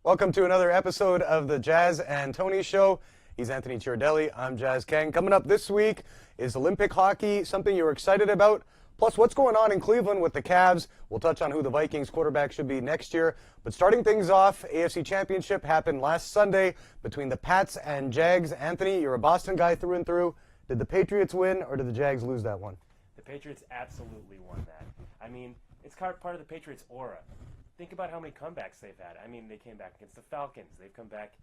Welcome to another episode of the Jazz and Tony Show. He's Anthony Chiardelli. I'm Jazz Kang. Coming up this week is Olympic hockey, something you're excited about. Plus, what's going on in Cleveland with the Cavs. We'll touch on who the Vikings quarterback should be next year. But starting things off, AFC Championship happened last Sunday between the Pats and Jags. Anthony, you're a Boston guy through and through. Did the Patriots win or did the Jags lose that one? The Patriots absolutely won that. I mean, it's part of the Patriots' aura. Think about how many comebacks they've had. I mean, they came back against the Falcons. They've come back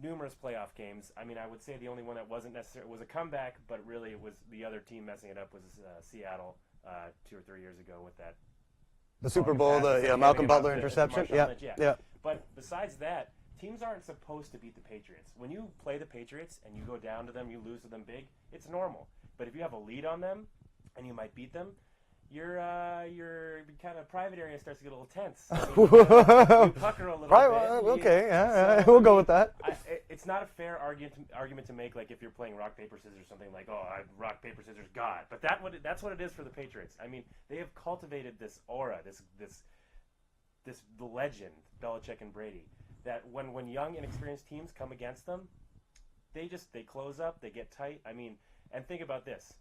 numerous playoff games. I mean, I would say the only one that wasn't necessarily was a comeback, but really it was the other team messing it up was Seattle 2 or 3 years ago with that. The Super Bowl, Malcolm Butler interception. Yeah. But besides that, teams aren't supposed to beat the Patriots. When you play the Patriots and you go down to them, you lose to them big, it's normal. But if you have a lead on them and you might beat them, your kind of private area starts to get a little tense. I mean, you pucker a little bit. Okay, yeah, we'll go with that. It's not a fair argument to make, like if you're playing rock paper scissors or something like, rock paper scissors God. But that's what it is for the Patriots. I mean, they have cultivated this aura, this legend, Belichick and Brady, that when young inexperienced teams come against them, they close up, they get tight. I mean, and think about this.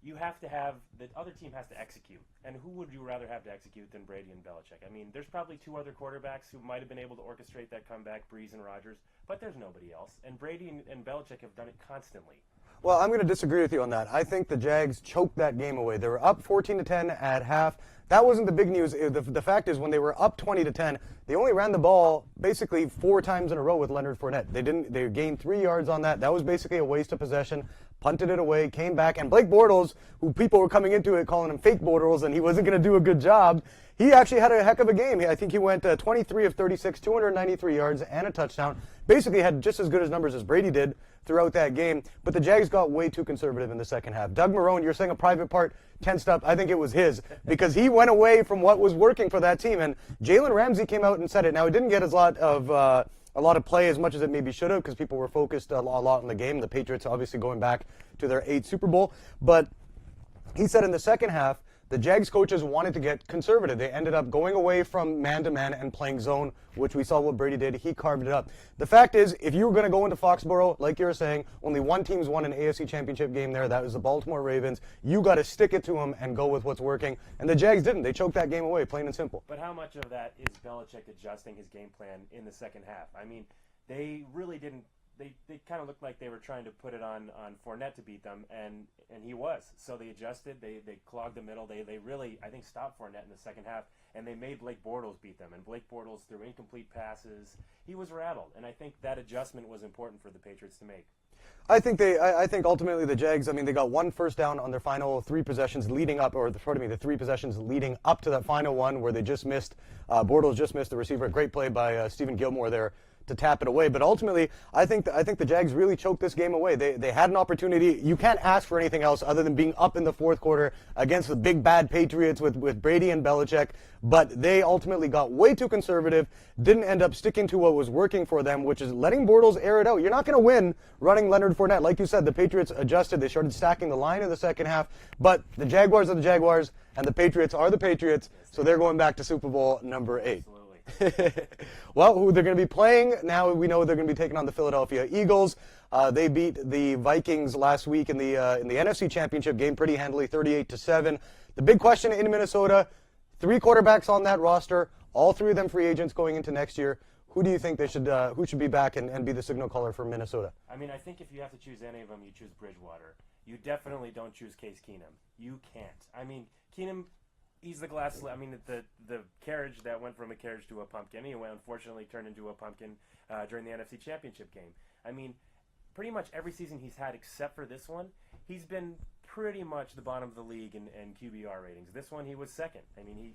You have to have the other team has to execute, and who would you rather have to execute than Brady and Belichick? I mean, there's probably two other quarterbacks who might have been able to orchestrate that comeback, Breeze and Rodgers, but there's nobody else. And Brady and Belichick have done it constantly. Well, I'm going to disagree with you on that. I think the Jags choked that game away. They were up 14-10 at half. That wasn't the big news. The fact is, when they were up 20-10, they only ran the ball basically 4 times in a row with Leonard Fournette. They gained 3 yards on that. That was basically a waste of possession. Punted it away, came back, and Blake Bortles, who people were coming into it calling him fake Bortles, and he wasn't going to do a good job, he actually had a heck of a game. I think he went 23 of 36, 293 yards, and a touchdown. Basically had just as good as numbers as Brady did throughout that game, but the Jags got way too conservative in the second half. Doug Marrone, you're saying a private part tensed up. I think it was his, because he went away from what was working for that team, and Jalen Ramsey came out and said it. Now, it didn't get a lot of play as much as it maybe should have, because people were focused a lot on the game. The Patriots obviously going back to their 8th Super Bowl. But he said in the second half, the Jags coaches wanted to get conservative. They ended up going away from man-to-man and playing zone, which we saw what Brady did. He carved it up. The fact is, if you were going to go into Foxborough, like you were saying, only one team's won an AFC Championship game there. That was the Baltimore Ravens. You got to stick it to them and go with what's working. And the Jags didn't. They choked that game away, plain and simple. But how much of that is Belichick adjusting his game plan in the second half? I mean, they really didn't. They kind of looked like they were trying to put it on Fournette to beat them, and he was. So they adjusted. They clogged the middle. They really, I think, stopped Fournette in the second half, and they made Blake Bortles beat them. And Blake Bortles threw incomplete passes. He was rattled, and I think that adjustment was important for the Patriots to make. I think ultimately the Jags, they got 1 first down on their final 3 possessions leading up, the 3 possessions leading up to that final one where they just missed, Bortles just missed the receiver. A great play by Stephen Gilmore there to tap it away. But ultimately, I think the Jags really choked this game away. They had an opportunity. You can't ask for anything else other than being up in the fourth quarter against the big bad Patriots with Brady and Belichick. But they ultimately got way too conservative, didn't end up sticking to what was working for them, which is letting Bortles air it out. You're not going to win running Leonard Fournette. Like you said, the Patriots adjusted. They started stacking the line in the second half. But the Jaguars are the Jaguars, and the Patriots are the Patriots, so they're going back to Super Bowl number 8. Absolutely. Well, who they're going to be playing, now we know they're going to be taking on the Philadelphia Eagles. They beat the Vikings last week in the NFC Championship game pretty handily, 38-7. The big question in Minnesota, 3 quarterbacks on that roster, all 3 of them free agents going into next year. Who do you think who should be back and be the signal caller for Minnesota? I mean, I think if you have to choose any of them, you choose Bridgewater. You definitely don't choose Case Keenum. You can't. I mean, Keenum, he's the glass. I mean, the carriage that went from a carriage to a pumpkin. He unfortunately turned into a pumpkin during the NFC Championship game. I mean, pretty much every season he's had except for this one, he's been pretty much the bottom of the league in QBR ratings. This one, he was second. I mean,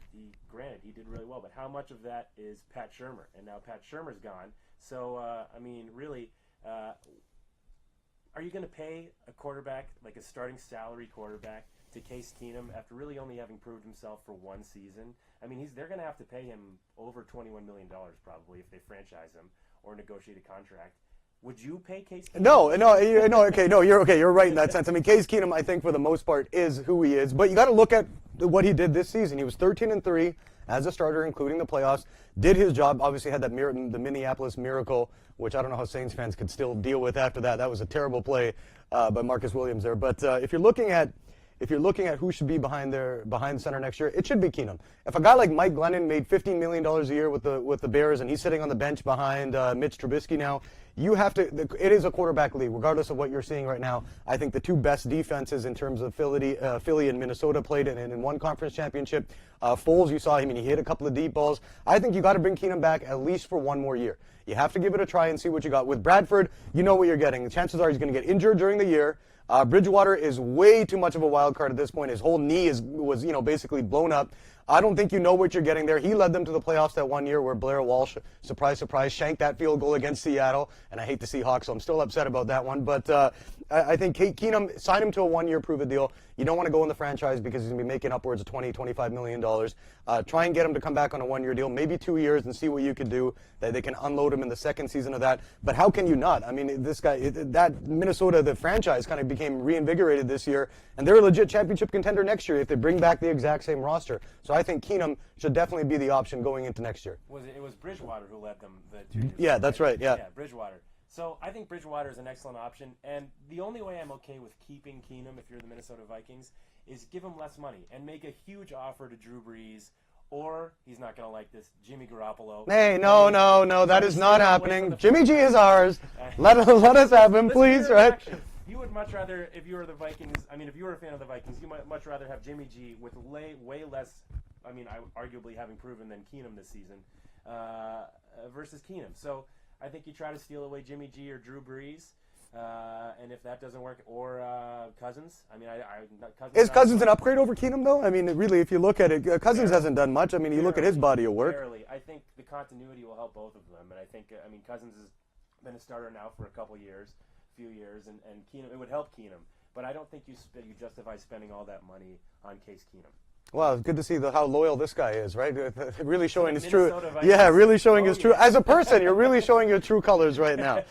granted, he did really well, but how much of that is Pat Shurmur? And now Pat Shurmur's gone. So, I mean, really, are you going to pay a quarterback, like a starting salary quarterback, to Case Keenum after really only having proved himself for 1 season? I mean, they're going to have to pay him over $21 million probably if they franchise him or negotiate a contract. Would you pay Case Keenum? No, you're okay. You're right in that sense. I mean, Case Keenum, I think for the most part, is who he is. But you got to look at what he did this season. He was 13-3 as a starter, including the playoffs. Did his job. Obviously, had that the Minneapolis Miracle, which I don't know how Saints fans could still deal with after that. That was a terrible play by Marcus Williams there. But if you're looking at who should be behind center next year, it should be Keenum. If a guy like Mike Glennon made $15 million a year with the Bears and he's sitting on the bench behind Mitch Trubisky now, you have to. It is a quarterback league, regardless of what you're seeing right now. I think the two best defenses in terms of Philly and Minnesota played in one conference championship. Foles, you saw him, and he hit a couple of deep balls. I think you got to bring Keenum back at least for one more year. You have to give it a try and see what you got. With Bradford, you know what you're getting. The chances are he's going to get injured during the year. Bridgewater is way too much of a wild card at this point. His whole knee was basically blown up. I don't think you know what you're getting there. He led them to the playoffs that one year where Blair Walsh, surprise, surprise, shanked that field goal against Seattle. And I hate the Seahawks, so I'm still upset about that one. But I think Keenum, sign him to a one-year prove-it deal. You don't want to go in the franchise because he's going to be making upwards of $20, $25 million. Try and get him to come back on a one-year deal, maybe 2 years, and see what you could do. That they can unload him in the second season of that. But how can you not? I mean, this guy, that Minnesota, the franchise, kind of became reinvigorated this year, and they're a legit championship contender next year if they bring back the exact same roster. So I think Keenum should definitely be the option going into next year. It was Bridgewater who led them the 2 years. Yeah, that's right. Yeah, Bridgewater. So I think Bridgewater is an excellent option, and the only way I'm okay with keeping Keenum, if you're the Minnesota Vikings, is give him less money and make a huge offer to Drew Brees, or he's not going to like this, Jimmy Garoppolo. Hey, no, that is not happening. Jimmy G is ours. Let us have him, please, right? You would much rather, if you were the Vikings, if you were a fan of the Vikings, you might much rather have Jimmy G with way less, arguably having proven than Keenum this season, versus Keenum. So I think you try to steal away Jimmy G or Drew Brees, and if that doesn't work, or Cousins. Cousins. Is Cousins an upgrade over Keenum, though? I mean, really, if you look at it, Cousins hasn't done much. I mean, you look at his body of work. Barely. I think the continuity will help both of them, and I think, Cousins has been a starter now for a few years, and Keenum, it would help Keenum. But I don't think you justify spending all that money on Case Keenum. Well, it's good to see how loyal this guy is, right? Really showing his true. Vikings. Yeah, really showing his true. As a person, you're really showing your true colors right now.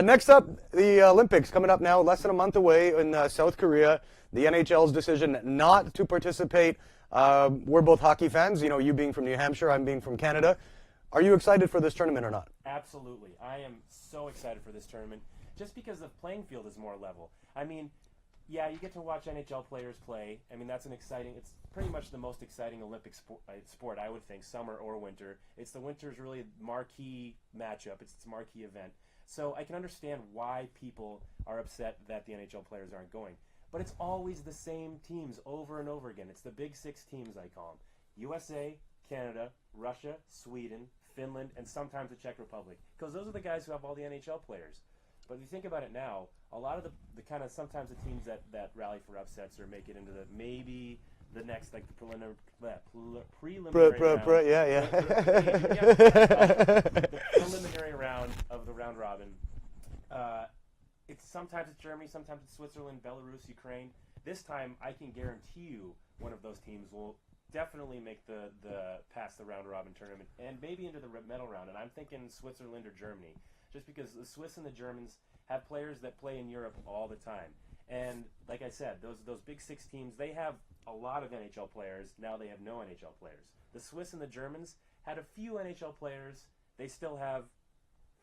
Next up, the Olympics coming up now, less than a month away in South Korea. The NHL's decision not to participate. We're both hockey fans. You know, you being from New Hampshire, I'm being from Canada. Are you excited for this tournament or not? Absolutely, I am so excited for this tournament, just because the playing field is more level. Yeah, you get to watch NHL players play. That's it's pretty much the most exciting Olympic sport, I would think, summer or winter. It's the winter's really marquee matchup. It's its marquee event. So I can understand why people are upset that the NHL players aren't going. But it's always the same teams over and over again. It's the big six teams, I call them. USA, Canada, Russia, Sweden, Finland, and sometimes the Czech Republic. Because those are the guys who have all the NHL players. But if you think about it now, a lot of the kind of sometimes the teams that rally for upsets or make it into maybe the next, like the preliminary round. Yeah. The preliminary round of the round robin. Sometimes it's Germany, sometimes it's Switzerland, Belarus, Ukraine. This time, I can guarantee you one of those teams will definitely make the past the round robin tournament and maybe into the medal round. And I'm thinking Switzerland or Germany, just because the Swiss and the Germans have players that play in Europe all the time. And like I said, those big six teams, they have a lot of NHL players. Now they have no NHL players. The Swiss and the Germans had a few NHL players. They still have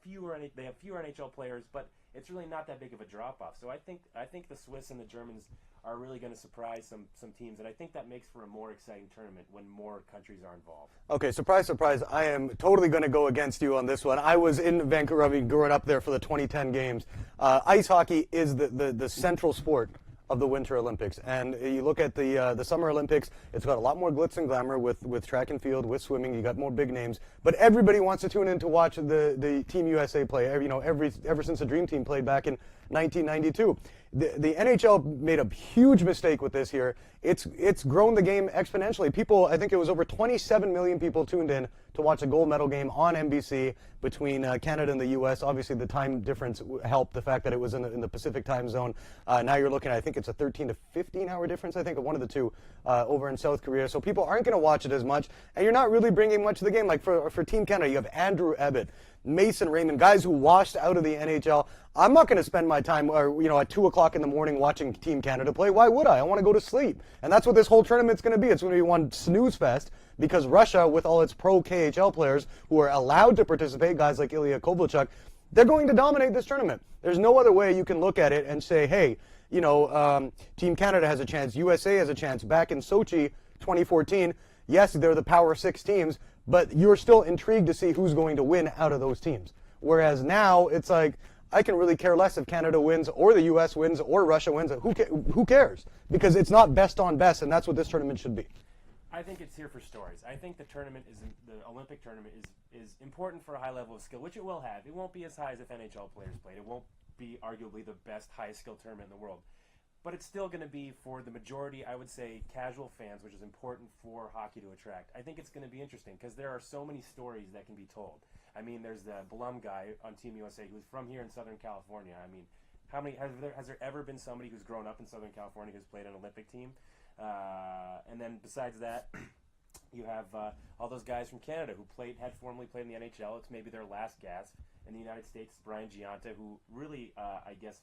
fewer NHL players, but it's really not that big of a drop-off. So I think the Swiss and the Germans are really going to surprise some teams, and I think that makes for a more exciting tournament when more countries are involved. Okay, surprise, I am totally going to go against you on this one. I was in Vancouver, growing up there for the 2010 games. Ice hockey is the central sport of the Winter Olympics. And you look at the Summer Olympics, it's got a lot more glitz and glamour with track and field, with swimming. You got more big names. But everybody wants to tune in to watch the Team USA play, ever since the Dream Team played back in 1992. The NHL made a huge mistake with this here. It's grown the game exponentially. People, I think it was over 27 million people tuned in to watch a gold medal game on NBC between Canada and the U.S. Obviously, the time difference helped, the fact that it was in the Pacific time zone. Now you're looking at, I think it's a 13 to 15 hour difference, I think, of one of the two over in South Korea. So people aren't going to watch it as much, and you're not really bringing much to the game. Like for Team Canada, you have Andrew Ebbett. Mason Raymond, guys who washed out of the NHL. I'm not going to spend my time, at 2 o'clock in the morning watching Team Canada play. Why would I? I want to go to sleep. And that's what this whole tournament's going to be. It's going to be one snooze fest because Russia, with all its pro KHL players who are allowed to participate, guys like Ilya Kovalchuk, they're going to dominate this tournament. There's no other way you can look at it and say, hey, Team Canada has a chance, USA has a chance. Back in Sochi 2014, yes, they're the Power 6 teams, but you're still intrigued to see who's going to win out of those teams. Whereas now, it's like, I can really care less if Canada wins or the U.S. wins or Russia wins. Who cares? Because it's not best on best, and that's what this tournament should be. I think it's here for stories. I think the Olympic tournament is important for a high level of skill, which it will have. It won't be as high as if NHL players played. It won't be arguably the best, highest skill tournament in the world. But it's still going to be, for the majority, I would say, casual fans, which is important for hockey to attract. I think it's going to be interesting because there are so many stories that can be told. I mean, there's the Blum guy on Team USA who's from here in Southern California. I mean, has there ever been somebody who's grown up in Southern California who's played an Olympic team? And then besides that, you have all those guys from Canada who had formerly played in the NHL. It's maybe their last gasp. In the United States, Brian Giunta, who really, I guess,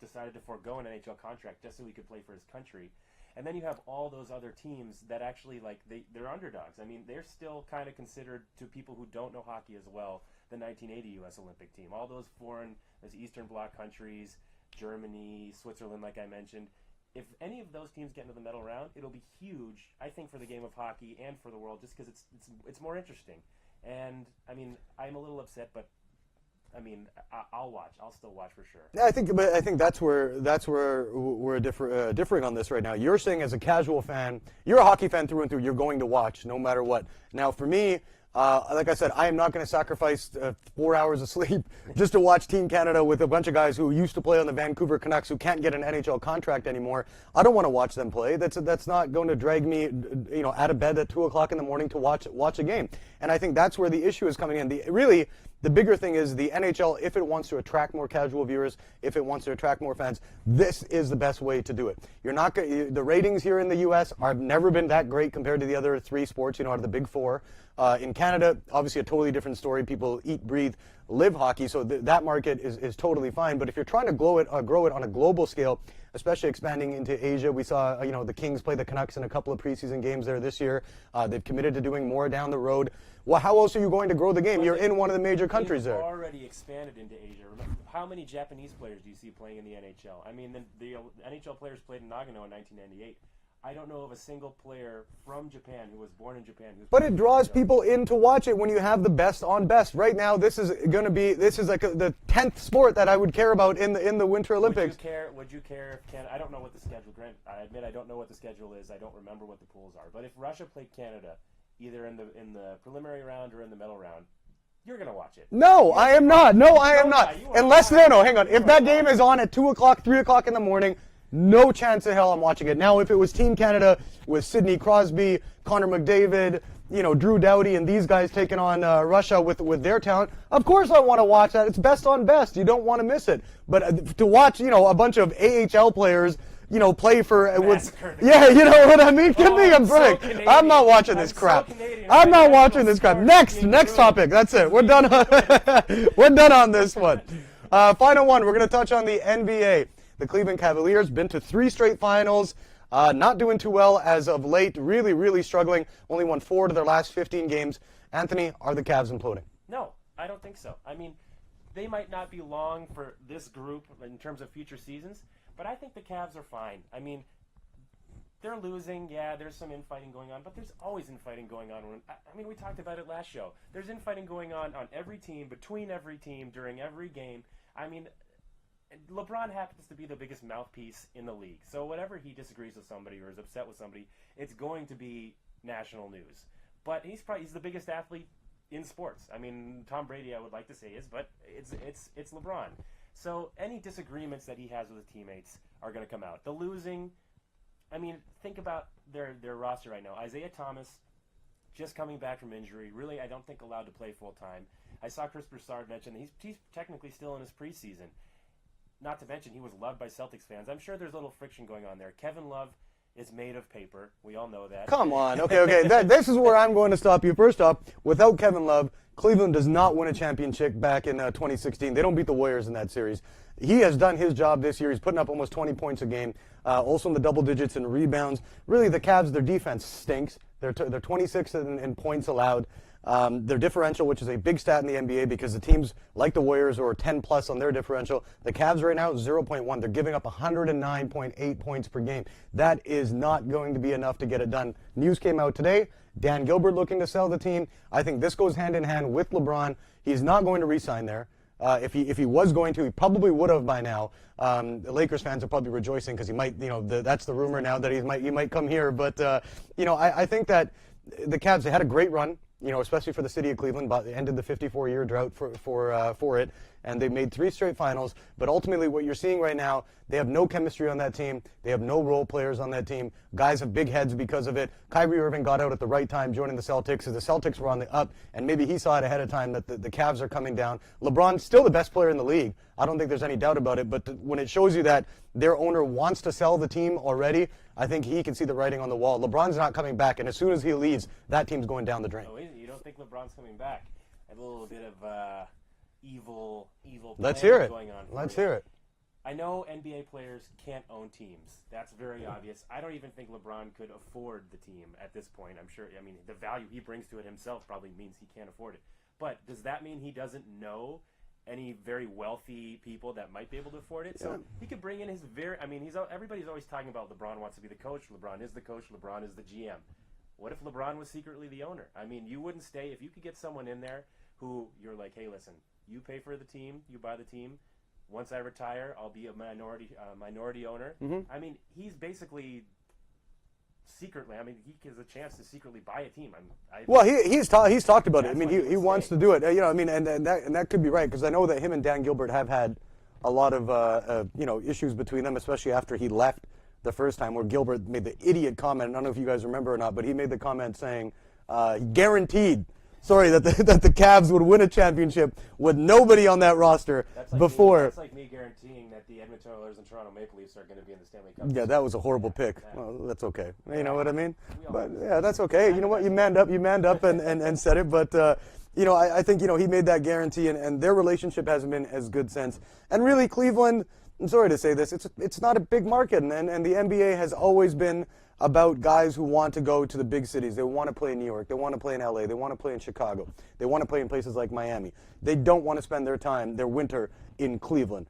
decided to forego an NHL contract just so he could play for his country. And then you have all those other teams that actually, they're underdogs. I mean, they're still kind of considered, to people who don't know hockey as well, the 1980 U.S. Olympic team. All those those Eastern Bloc countries, Germany, Switzerland, like I mentioned. If any of those teams get into the medal round, it'll be huge, I think, for the game of hockey and for the world, just because it's more interesting. And, I mean, I'm a little upset, but I mean, I'll watch. I'll still watch for sure. Yeah, I think that's where we're differing on this right now. You're saying, as a casual fan, you're a hockey fan through and through. You're going to watch no matter what. Now, for me, like I said, I am not going to sacrifice 4 hours of sleep just to watch Team Canada with a bunch of guys who used to play on the Vancouver Canucks who can't get an NHL contract anymore. I don't want to watch them play. That's not going to drag me, out of bed at 2 o'clock in the morning to watch a game. And I think that's where the issue is coming in. The bigger thing is the NHL, if it wants to attract more casual viewers, if it wants to attract more fans, this is the best way to do it. The ratings here in the U.S. have never been that great compared to the other three sports, out of the big four. In Canada, obviously a totally different story. People eat, breathe, live hockey, so that market is totally fine. But if you're trying to grow it on a global scale, especially expanding into Asia, we saw the Kings play the Canucks in a couple of preseason games there this year. They've committed to doing more down the road. Well, how else are you going to grow the game? You're in one of the major countries there. Already expanded into Asia. Remember, how many Japanese players do you see playing in the NHL? I mean, the NHL players played in Nagano in 1998. I don't know of a single player from Japan who was born in Japan. But it draws people in to watch it when you have the best on best. Right now, this is like the 10th sport that I would care about in the Winter Olympics. Would you care if Canada? I don't know what the schedule. Grant, I admit I don't know what the schedule is. I don't remember what the pools are. But if Russia played Canada, either in the preliminary round or in the medal round, you're gonna watch it. No, I am not. No, I am not. Unless hang on. If that game is on at 2 o'clock, 3 o'clock in the morning, no chance in hell I'm watching it. Now, if it was Team Canada with Sidney Crosby, Connor McDavid, Drew Doughty, and these guys taking on Russia with their talent, of course I want to watch that. It's best on best. You don't want to miss it. But to watch, a bunch of AHL players, play for you know what I mean? Give me a break. So I'm not watching this crap. I'm not watching this crap. Next topic. That's it. We're done. We're done on this one. Final one. We're going to touch on the NBA. The Cleveland Cavaliers been to 3 straight finals. Not doing too well as of late. Really, really struggling. Only won 4 to their last 15 games. Anthony, are the Cavs imploding? No, I don't think so. I mean, they might not be long for this group in terms of future seasons, but I think the Cavs are fine. I mean, they're losing. Yeah, there's some infighting going on, but there's always infighting going on. I mean, we talked about it last show. There's infighting going on every team, between every team, during every game. I mean, LeBron happens to be the biggest mouthpiece in the league. So whenever he disagrees with somebody or is upset with somebody, it's going to be national news. But he's the biggest athlete in sports. I mean, Tom Brady, I would like to say is, but it's LeBron. So any disagreements that he has with his teammates are going to come out. The losing, I mean, think about their roster right now. Isaiah Thomas, just coming back from injury, really I don't think allowed to play full time. I saw Chris Broussard mention that he's technically still in his preseason. Not to mention he was loved by Celtics fans. I'm sure there's a little friction going on there. Kevin Love is made of paper. We all know that. Come on. Okay. This is where I'm going to stop you. First off, without Kevin Love, Cleveland does not win a championship back in 2016. They don't beat the Warriors in that series. He has done his job this year. He's putting up almost 20 points a game, also in the double digits in rebounds. Really, the Cavs, their defense stinks. They're 26 in points allowed. Their differential, which is a big stat in the NBA because the teams like the Warriors are 10 plus on their differential. The Cavs right now 0.1. They're giving up 109.8 points per game. That is not going to be enough to get it done. News came out today. Dan Gilbert looking to sell the team. I think this goes hand in hand with LeBron. He's not going to re-sign there. If he was going to, he probably would have by now. The Lakers fans are probably rejoicing because he might, that's the rumor now that he might come here. But I think that the Cavs, they had a great run. Especially for the city of Cleveland, but they ended the 54-year drought for it, and they made 3 straight finals. But ultimately, what you're seeing right now, they have no chemistry on that team. They have no role players on that team. Guys have big heads because of it. Kyrie Irving got out at the right time, joining the Celtics, as the Celtics were on the up, and maybe he saw it ahead of time that the Cavs are coming down. LeBron's still the best player in the league. I don't think there's any doubt about it. But when it shows you that their owner wants to sell the team already, I think he can see the writing on the wall. LeBron's not coming back, and as soon as he leaves, that team's going down the drain. Oh, you don't think LeBron's coming back? A little bit of evil Let's hear it. Going on. Let's hear it. I know NBA players can't own teams. That's very obvious. I don't even think LeBron could afford the team at this point. I'm sure. I mean, the value he brings to it himself probably means he can't afford it. But does that mean he doesn't know any very wealthy people that might be able to afford it? So he could bring in his everybody's always talking about LeBron wants to be the coach. LeBron is the coach. LeBron is the GM. What if LeBron was secretly the owner? I mean, you wouldn't stay if you could get someone in there who you're like, hey, listen, you pay for the team, you buy the team. Once I retire, I'll be a minority owner. Mm-hmm. I mean, he's basically secretly. I mean, he has a chance to secretly buy a team. He's talked about it. I mean, he wants to do it. And that could be right because I know that him and Dan Gilbert have had a lot of issues between them, especially after he left the first time, where Gilbert made the idiot comment. I don't know if you guys remember or not, but he made the comment saying guaranteed. That the Cavs would win a championship with nobody on that roster before. That's like me guaranteeing that the Edmonton Oilers and Toronto Maple Leafs are going to be in the Stanley Cup. Yeah, that was a horrible pick. Well, that's okay. You know what I mean? But yeah, that's okay. You know what? You manned up and said it. But I think he made that guarantee, and their relationship hasn't been as good since. And really, Cleveland. I'm sorry to say this. It's not a big market, and the NBA has always been about guys who want to go to the big cities. They want to play in New York. They want to play in LA. They want to play in Chicago. They want to play in places like Miami. They don't want to spend their winter in Cleveland.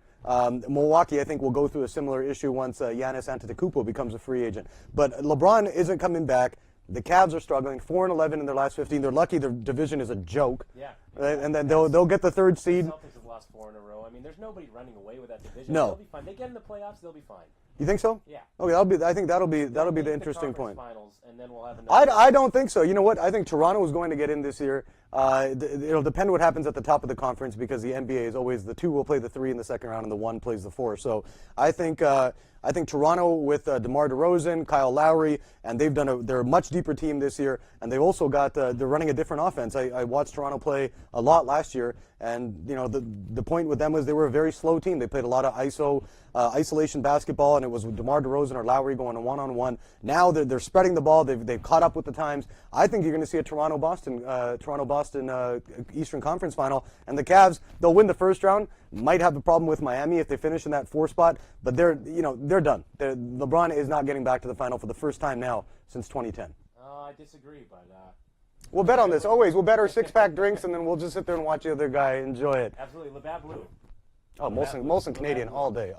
Milwaukee, I think, will go through a similar issue once Giannis Antetokounmpo becomes a free agent. But LeBron isn't coming back. The Cavs are struggling, 4-11 in their last 15. They're lucky their division is a joke. Yeah. And then they'll get the 3rd seed. The Celtics have lost 4 in a row. I mean, there's nobody running away with that division. No. They'll be fine. They get in the playoffs, they'll be fine. You think so? Yeah. Okay, I think that'll be the interesting point. Finals, and then we'll have another. I don't think so. You know what? I think Toronto is going to get in this year. It'll depend what happens at the top of the conference because the NBA is always the 2 will play the 3 in the second round and the 1 plays the 4. So I think Toronto with DeMar DeRozan, Kyle Lowry, and they're a much deeper team this year, and they've also got they're running a different offense. I watched Toronto play a lot last year, and the point with them was they were a very slow team. They played a lot of isolation basketball, and it was DeMar DeRozan or Lowry going one-on-one. Now they're spreading the ball. They've caught up with the times. I think you're going to see a Toronto-Boston Eastern Conference final, and the Cavs, they'll win the first round. Might have a problem with Miami if they finish in that 4 spot, but they're done. LeBron is not getting back to the final for the first time now since 2010. I disagree, but we'll bet on this. Always, we'll bet our 6-pack drinks, and then we'll just sit there and watch the other guy enjoy it. Absolutely, Labatt Blue. Oh, Molson Canadian all day.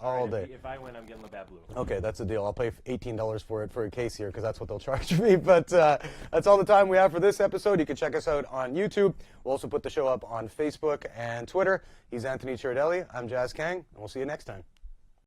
If I win, I'm getting Labatt Blue. Okay, that's the deal. I'll pay $18 for it for a case here because that's what they'll charge me. But that's all the time we have for this episode. You can check us out on YouTube. We'll also put the show up on Facebook and Twitter. He's Anthony Ciardelli. I'm Jazz Kang, and we'll see you next time.